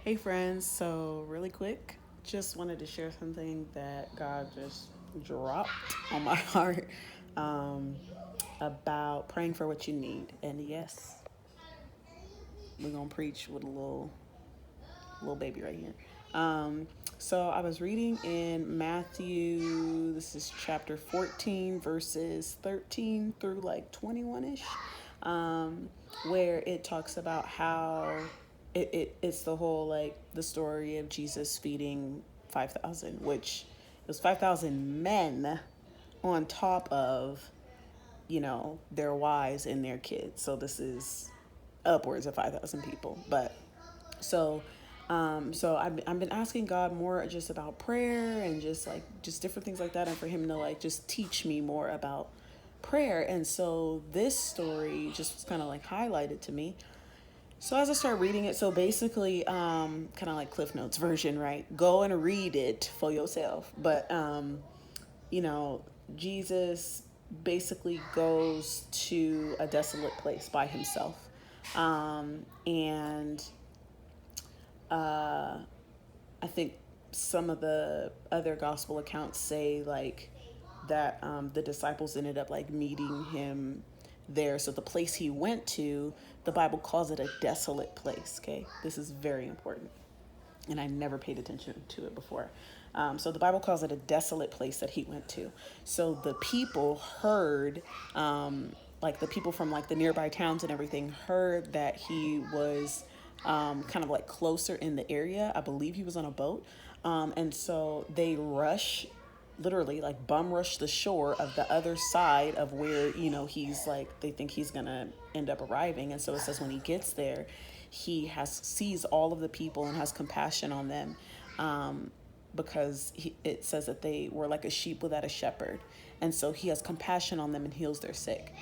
Hey friends, so really quick, just wanted to share something that God just dropped on my heart um, about praying for what you need. And yes, we're gonna preach with a little baby right here. Um, so I was reading in Matthew. This is chapter 14, verses 13 through like 21 ish, where it talks about how it's the whole like the story of Jesus feeding 5,000, which it was 5,000 men on top of their wives and their kids. So this is upwards of 5,000 people, but so, I've been asking God more just about prayer and just different things like that, and for Him to like just teach me more about prayer. And so this story just was kind of like highlighted to me. So as I started reading it, so basically, kind of like Cliff Notes version, right? Go and read it for yourself. But you know, Jesus basically goes to a desolate place by himself, and I think some of the other gospel accounts say like that the disciples ended up like meeting him there. So the place he went to, the Bible calls it a desolate place. Okay, this is very important, and I never paid attention to it before. So the Bible calls it a desolate place that he went to. So the people heard, like the people from like the nearby towns and everything heard that he was kind of like closer in the area. I believe he was on a boat. And so they rush, literally like bum rush the shore of the other side of where, he's like, they think he's going to end up arriving. And so it says when he gets there, sees all of the people and has compassion on them. Because it says that they were like a sheep without a shepherd. And so he has compassion on them and heals their sick.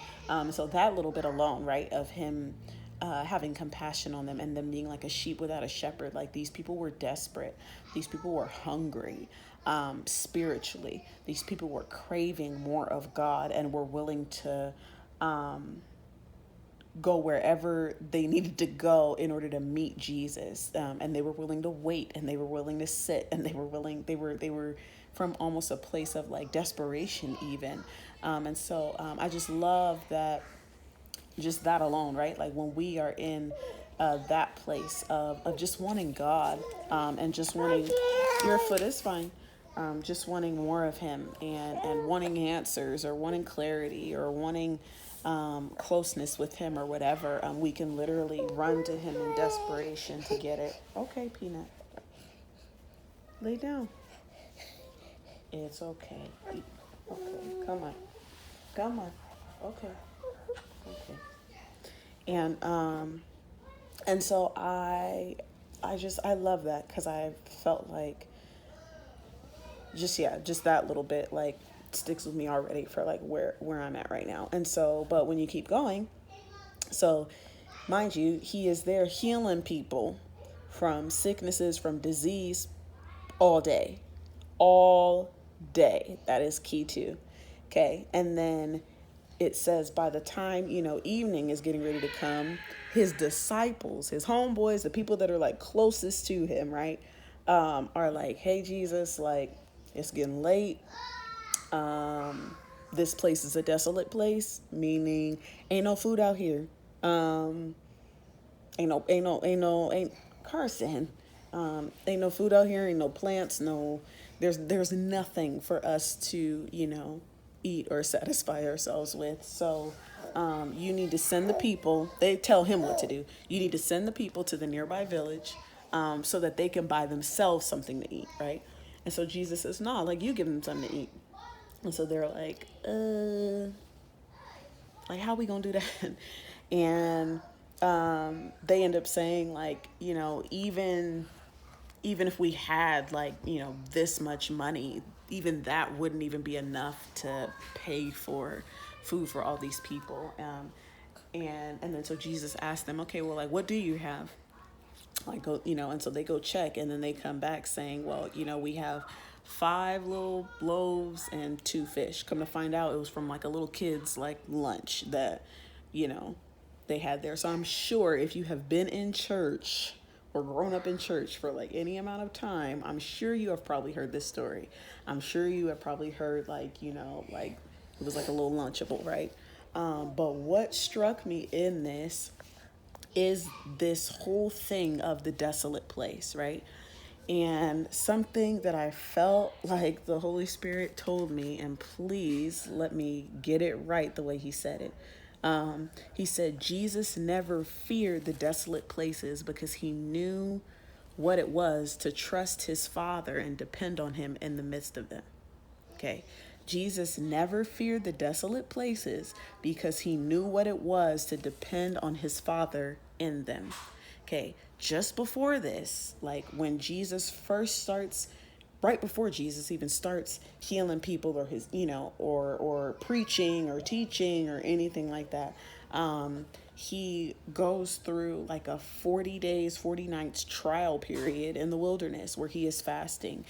So that little bit alone, right, of him having compassion on them and them being like a sheep without a shepherd, like these people were desperate. These people were hungry spiritually. These people were craving more of God and were willing to go wherever they needed to go in order to meet Jesus. And they were willing to wait, and they were willing to sit, and they were from almost a place of like desperation even. And so I just love that, just that alone, right? Like when we are in that place of just wanting God, and just wanting, your foot is fine. Just wanting more of him, and wanting answers, or wanting clarity, or wanting closeness with him, or whatever, we can literally run to him in desperation to get it. Okay, Peanut, lay down. It's okay. Okay, come on, come on. Okay, okay. And so I love that, because I felt like just that little bit like sticks with me already for like where I'm at right now. And so, but when you keep going, so mind you, he is there healing people from sicknesses, from disease, all day, all day. That is key too. Okay. And then it says by the time, evening is getting ready to come, his disciples, his homeboys, the people that are like closest to him, right, are like, hey, Jesus, like, it's getting late. This place is a desolate place, meaning ain't no food out here. Ain't Carson. Ain't no food out here. Ain't no plants. No, there's nothing for us to eat or satisfy ourselves with. So you need to send the people. They tell him what to do. You need to send the people to the nearby village, so that they can buy themselves something to eat, right? And so Jesus says, "No, like you give them something to eat." And so they're like how we gonna do that? And they end up saying like, even if we had like, this much money, even that wouldn't even be enough to pay for food for all these people. And then so Jesus asked them, okay, well, like, what do you have? Like, go, and so they go check, and then they come back saying, well, we have 5 little loaves and 2 fish. Come to find out, it was from like a little kid's like lunch that, they had there. So I'm sure if you have been in church or grown up in church for like any amount of time, I'm sure you have probably heard this story. I'm sure you have probably heard, like, like it was like a little lunchable, right? But what struck me in this is this whole thing of the desolate place, right? And something that I felt like the Holy Spirit told me, and please let me get it right the way he said it. He said Jesus never feared the desolate places because he knew what it was to trust his Father and depend on him in the midst of them. Okay. Jesus never feared the desolate places because he knew what it was to depend on his Father in them. Okay. Just before this, like when Jesus first starts, right before Jesus even starts healing people, or his, or preaching or teaching or anything like that, he goes through like a 40 days, 40 nights trial period in the wilderness where he is fasting.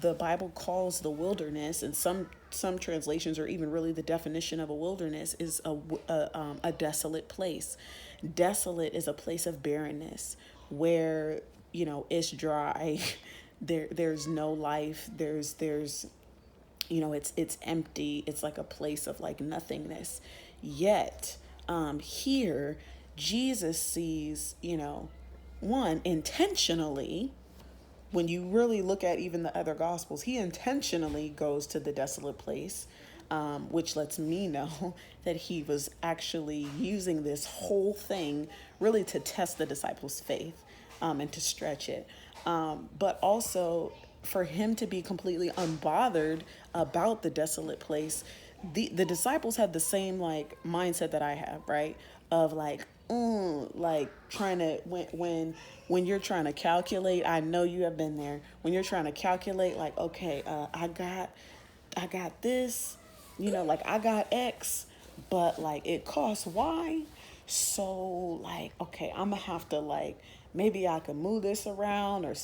The Bible calls the wilderness, and some translations, or even really the definition of a wilderness, is a desolate place. Desolate is a place of barrenness where, it's dry. There's no life. There's it's empty. It's like a place of like nothingness. Yet here Jesus sees, one, intentionally, when you really look at even the other gospels, he intentionally goes to the desolate place, which lets me know that he was actually using this whole thing really to test the disciples' faith, and to stretch it. But also for him to be completely unbothered about the desolate place. The disciples had the same like mindset that I have, right? Of like, like trying to, when you're trying to calculate, I know you have been there. When you're trying to calculate, like, okay, I got this, like I got X, but like it costs Y. So like, okay, I'm gonna have to like, maybe I can move this around, or,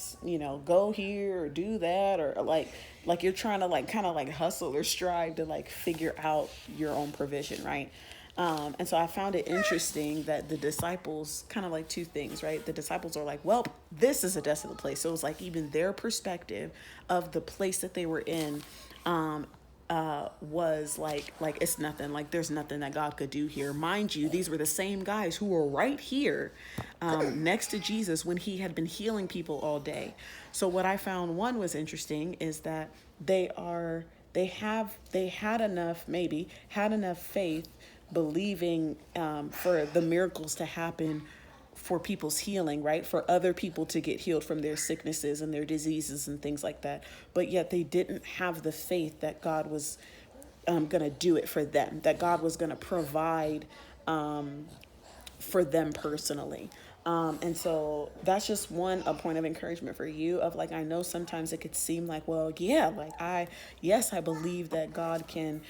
go here or do that, or like you're trying to like kind of like hustle or strive to like figure out your own provision, right? And so I found it interesting that the disciples, kind of like two things, right? The disciples are like, well, this is a desolate place. So it was like even their perspective of the place that they were in, was like it's nothing, like there's nothing that God could do here. Mind you, these were the same guys who were right here, next to Jesus when he had been healing people all day. So what I found, one, was interesting is that they had enough faith, believing for the miracles to happen, for people's healing, right? For other people to get healed from their sicknesses and their diseases and things like that. But yet they didn't have the faith that God was going to do it for them, that God was going to provide for them personally. And so that's just a point of encouragement for you, of like, I know sometimes it could seem like, well, yeah, like I believe that God can,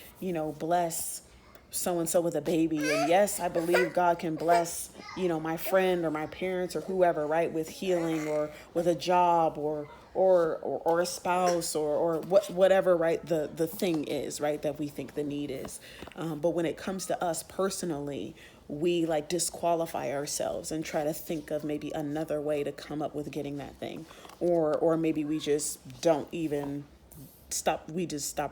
bless so-and-so with a baby. And yes, I believe God can bless, my friend or my parents or whoever, right, with healing, or with a job, or a spouse, or whatever, right, the thing is, right, that we think the need is. But when it comes to us personally, we like disqualify ourselves and try to think of maybe another way to come up with getting that thing. Or maybe we just don't even stop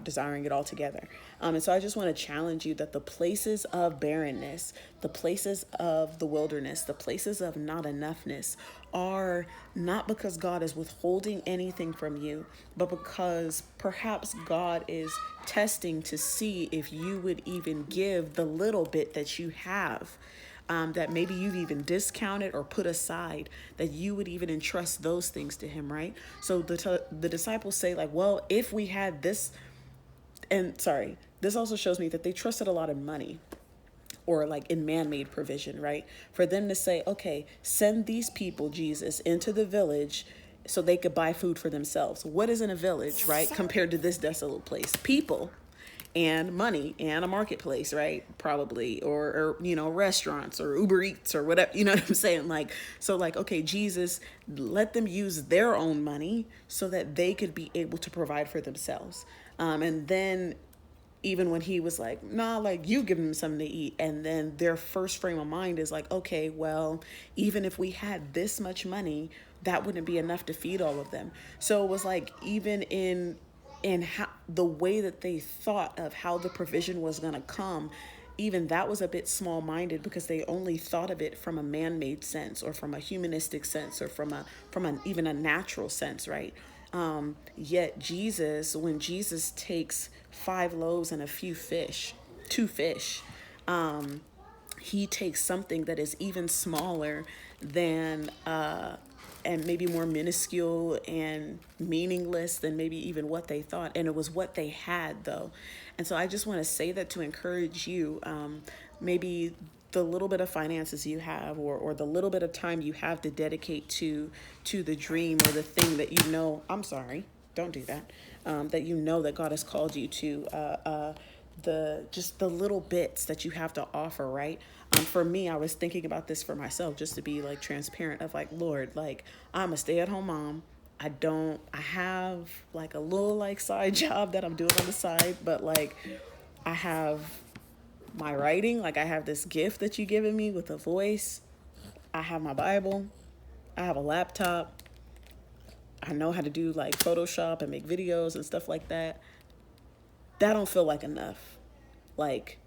desiring it altogether. And so I just want to challenge you that the places of barrenness, the places of the wilderness, the places of not enoughness are not because God is withholding anything from you, but because perhaps God is testing to see if you would even give the little bit that you have, that maybe you've even discounted or put aside, that you would even entrust those things to him, right? So the disciples say like, well, if we had this, and sorry, this also shows me that they trusted a lot in money, or like in man-made provision, right? For them to say, okay, send these people, Jesus, into the village so they could buy food for themselves. What is in a village, right? Compared to this desolate place? People and money and a marketplace, right? Probably, or restaurants or Uber Eats or whatever, you know what I'm saying? Like, so like, okay, Jesus, let them use their own money so that they could be able to provide for themselves. And then even when he was like, nah, like you give them something to eat. And then their first frame of mind is like, okay, well, even if we had this much money, that wouldn't be enough to feed all of them. So it was like, even in how the way that they thought of how the provision was going to come, even that was a bit small-minded, because they only thought of it from a man-made sense, or from a humanistic sense, or from an even a natural sense, right? Yet Jesus, when Jesus takes 5 loaves and a few fish, 2 fish, he takes something that is even smaller than and maybe more minuscule and meaningless than maybe even what they thought. And it was what they had, though. And so I just want to say that to encourage you, maybe the little bit of finances you have, or the little bit of time you have to dedicate to the dream, or the thing that you know, I'm sorry, don't do that, that you know that God has called you to, the little bits that you have to offer, right? For me, I was thinking about this for myself, just to be like transparent, of like, Lord, like, I'm a stay-at-home mom. I have like a little like side job that I'm doing on the side, but like, I have my writing, like I have this gift that you given me with a voice. I have my Bible. I have a laptop. I know how to do like Photoshop and make videos and stuff like that. That don't feel like enough. Like,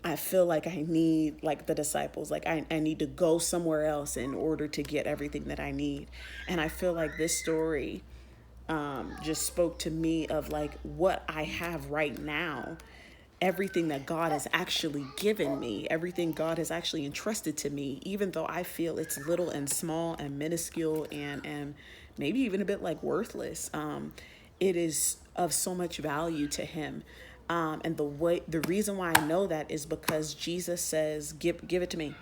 I feel like I need, like the disciples, like I need to go somewhere else in order to get everything that I need. And I feel like this story just spoke to me of like what I have right now, everything that God has actually given me, everything God has actually entrusted to me, even though I feel it's little and small and minuscule and maybe even a bit like worthless. It is of so much value to him. And the reason why I know that is because Jesus says, give it to me.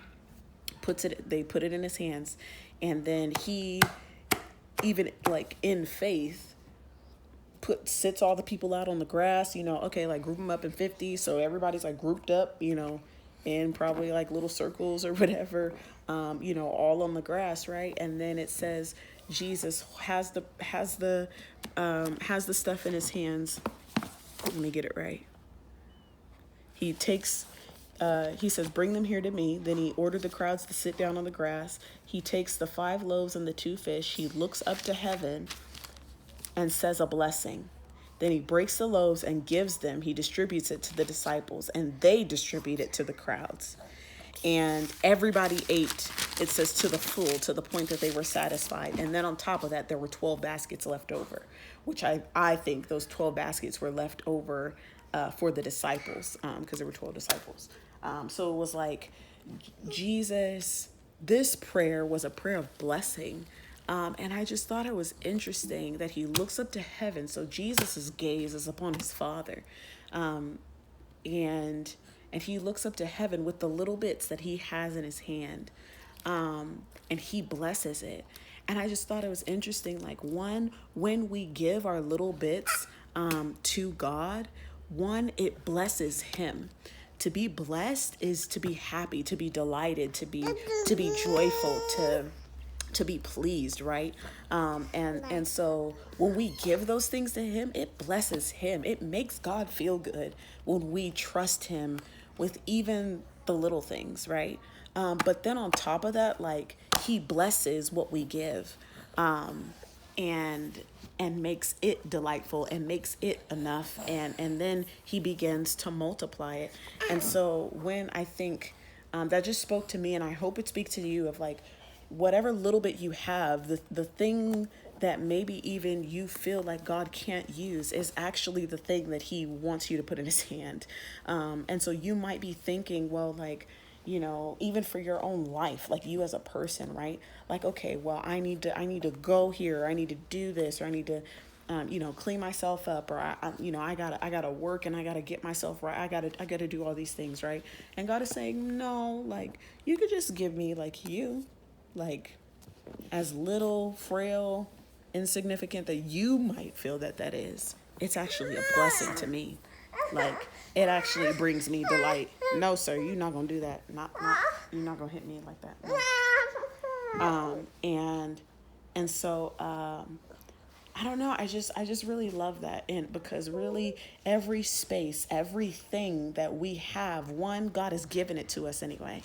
They put it in his hands. And then he, even like in faith, sits all the people out on the grass, okay, like group them up in 50. So everybody's like grouped up, in probably like little circles or whatever, all on the grass. Right. And then it says, Jesus has the stuff in his hands. Let me get it right. He says, bring them here to me. Then he ordered the crowds to sit down on the grass. He takes the 5 loaves and the 2 fish. He looks up to heaven and says a blessing. Then he breaks the loaves and gives them. He distributes it to the disciples, and they distribute it to the crowds. And everybody ate, it says, to the full, to the point that they were satisfied. And then on top of that, there were 12 baskets left over, which I think those 12 baskets were left over for the disciples, because there were 12 disciples. So it was like Jesus, this prayer was a prayer of blessing. And I just thought it was interesting that he looks up to heaven. So Jesus's gaze is upon his Father. And he looks up to heaven with the little bits that he has in his hand. And he blesses it. And I just thought it was interesting, like, one, when we give our little bits to God, one, it blesses him. To be blessed is to be happy, to be delighted, to be joyful, to be pleased, right? And so when we give those things to him, it blesses him. It makes God feel good when we trust him with even the little things, right? But then on top of that, like, he blesses what we give, and makes it delightful and makes it enough. And then he begins to multiply it. And so when I think that just spoke to me, and I hope it speaks to you, of like, whatever little bit you have, the thing that maybe even you feel like God can't use is actually the thing that he wants you to put in his hand. And so you might be thinking, well, like, even for your own life, like you as a person, right? Like, okay, well, I need to go here, or I need to do this, or I need to, clean myself up, or I gotta work, and I gotta get myself right. I gotta do all these things, right? And God is saying, no, like, you could just give me like you, like, as little, frail, insignificant that you might feel that is. It's actually a blessing to me. Like, it actually brings me delight. No, sir, you're not gonna do that. Not you're not gonna hit me like that. No. And so I don't know. I just really love that, and because really every space, everything that we have, one, God has given it to us anyway.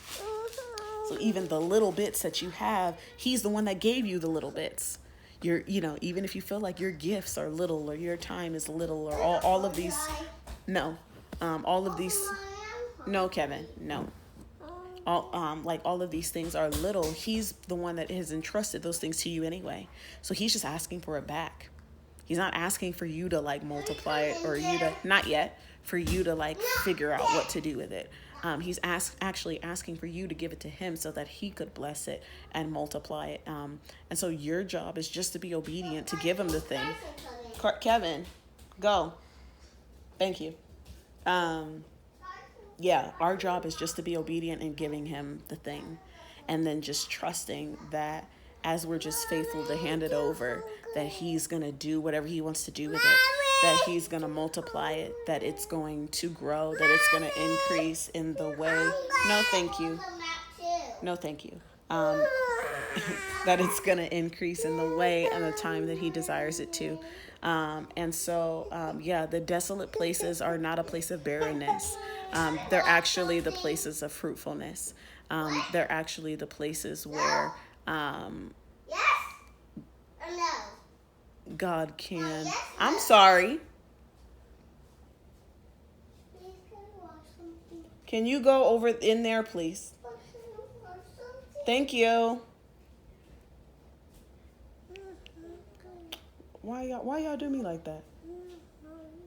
So even the little bits that you have, he's the one that gave you the little bits. Even if you feel like your gifts are little or your time is little or all of these, no, all of these, no, Kevin, no. All of these things are little. He's the one that has entrusted those things to you anyway. So he's just asking for it back. He's not asking for you to like multiply it or you to, not yet, for you to like figure out what to do with it. He's actually asking for you to give it to him so that he could bless it and multiply it. And so your job is just to be obedient, to give him the thing. Kevin, go. Thank you. Yeah, our job is just to be obedient and giving him the thing. And then just trusting that as we're just faithful to hand it over, that he's going to do whatever he wants to do with it, that he's going to multiply it, that it's going to grow, that it's going to increase in the way. No, thank you. No, thank you. That it's going to increase in the way and the time that he desires it to. The desolate places are not a place of barrenness. They're actually the places of fruitfulness. They're actually the places where God can. I'm sorry. Can you go over in there, please? Thank you. Why y'all do me like that?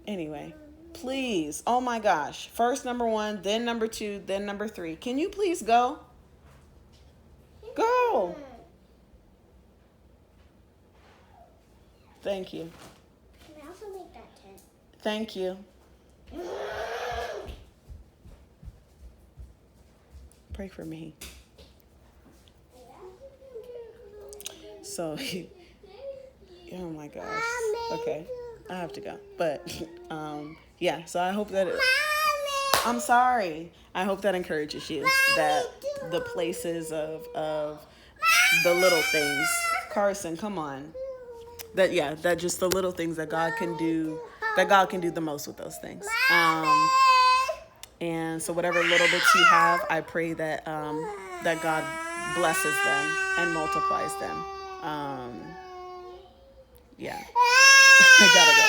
Anyway, please. Oh my gosh. First number 1, then number 2, then number 3. Can you please go? Go. Thank you. Can I also make that tent? Thank you. Pray for me. So, oh my gosh. Okay, I have to go. But, so I hope that I'm sorry. I hope that encourages you, that the places of the little things. Carson, come on. That just the little things that God can do the most with those things. And so whatever little bits you have, I pray that that God blesses them and multiplies them. I gotta go.